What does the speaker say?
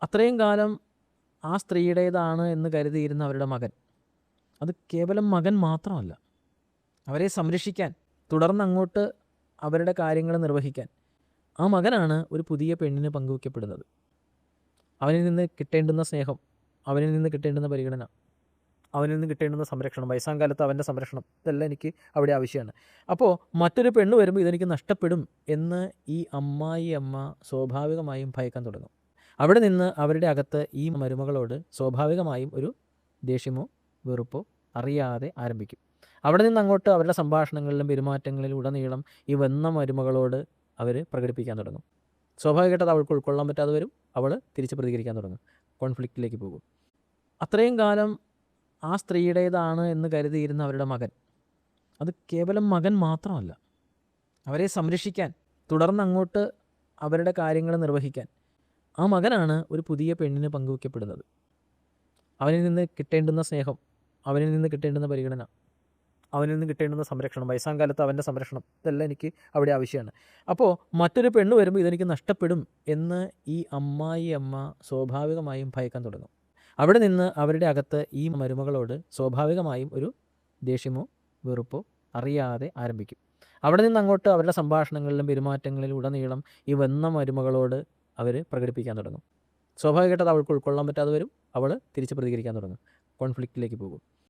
അത്രയും കാലം ആ സ്ത്രീയുടേതാണ് എന്ന് കരുതിയിരുന്ന അവരുടെ മകൻ, അത് കേവലം മകൻ മാത്രമല്ല, അവരെ സംരക്ഷിക്കാൻ, തുടർന്നങ്ങോട്ട് അവരുടെ കാര്യങ്ങൾ നിർവഹിക്കാൻ ആ മകനാണ് ഒരു പുതിയ പെണ്ണിന് പങ്കുവയ്ക്കപ്പെടുന്നത്. അവനിൽ നിന്ന് കിട്ടേണ്ടുന്ന സ്നേഹം, അവനിൽ നിന്ന് കിട്ടേണ്ടുന്ന പരിഗണന, അവനിൽ നിന്ന് കിട്ടേണ്ടുന്ന സംരക്ഷണം, വയസ്സാം കാലത്ത് അവൻ്റെ സംരക്ഷണം, ഇതെല്ലാം എനിക്ക് അവിടെ ആവശ്യമാണ്. അപ്പോൾ മറ്റൊരു പെണ്ണ് വരുമ്പോൾ ഇതെനിക്ക് നഷ്ടപ്പെടും എന്ന് ഈ അമ്മ സ്വാഭാവികമായും ഭയക്കാൻ തുടങ്ങും. അവിടെ നിന്ന് അവരുടെ അകത്ത് ഈ മരുമകളോട് സ്വാഭാവികമായും ഒരു ദേഷ്യമോ വെറുപ്പോ അറിയാതെ ആരംഭിക്കും. അവിടെ നിന്ന് അങ്ങോട്ട് അവരുടെ സംഭാഷണങ്ങളിലും പെരുമാറ്റങ്ങളിലും ഉടനീളം ഈ വന്ന മരുമകളോട് അവർ പ്രകടിപ്പിക്കാൻ തുടങ്ങും. സ്വാഭാവികമായിട്ട് അത് അവൾക്ക് ഉൾക്കൊള്ളാൻ പറ്റാതെ വരും. അവൾ തിരിച്ച് പ്രതികരിക്കാൻ തുടങ്ങും, കോൺഫ്ലിക്റ്റിലേക്ക് പോകും. അത്രയും കാലം ആ സ്ത്രീയുടേതാണ് എന്ന് കരുതിയിരുന്ന അവരുടെ മകൻ, അത് കേവലം മകൻ മാത്രമല്ല, അവരെ സംരക്ഷിക്കാൻ, തുടർന്നങ്ങോട്ട് അവരുടെ കാര്യങ്ങൾ നിർവഹിക്കാൻ ആ മകനാണ് ഒരു പുതിയ പെണ്ണിന് പങ്കുവയ്ക്കപ്പെടുന്നത്. അവനിൽ നിന്ന് കിട്ടേണ്ടുന്ന സ്നേഹം, അവനിൽ നിന്ന് കിട്ടേണ്ടുന്ന പരിഗണന, അവനിൽ നിന്ന് കിട്ടേണ്ടുന്ന സംരക്ഷണം, വയസ്സാം കാലത്ത് അവൻ്റെ സംരക്ഷണം, ഇതെല്ലാം എനിക്ക് അവിടെ ആവശ്യമാണ്. അപ്പോൾ മറ്റൊരു പെണ്ണ് വരുമ്പോൾ ഇതെനിക്ക് നഷ്ടപ്പെടും എന്ന് ഈ അമ്മ സ്വാഭാവികമായും ഭയക്കാൻ തുടങ്ങും. അവിടെ നിന്ന് അവരുടെ അകത്ത് ഈ മരുമകളോട് സ്വാഭാവികമായും ഒരു ദേഷ്യമോ വെറുപ്പോ അറിയാതെ ആരംഭിക്കും. അവിടെ നിന്ന് അങ്ങോട്ട് അവരുടെ സംഭാഷണങ്ങളിലും പെരുമാറ്റങ്ങളിലും ഉടനീളം ഈ വന്ന മരുമകളോട് അവർ പ്രകടിപ്പിക്കാൻ തുടങ്ങും. സ്വാഭാവികമായിട്ട് അത് അവൾക്ക് ഉൾക്കൊള്ളാൻ പറ്റാതെ വരും. അവൾ തിരിച്ച് പ്രതികരിക്കാൻ തുടങ്ങും, കോൺഫ്ലിക്റ്റിലേക്ക് പോകും.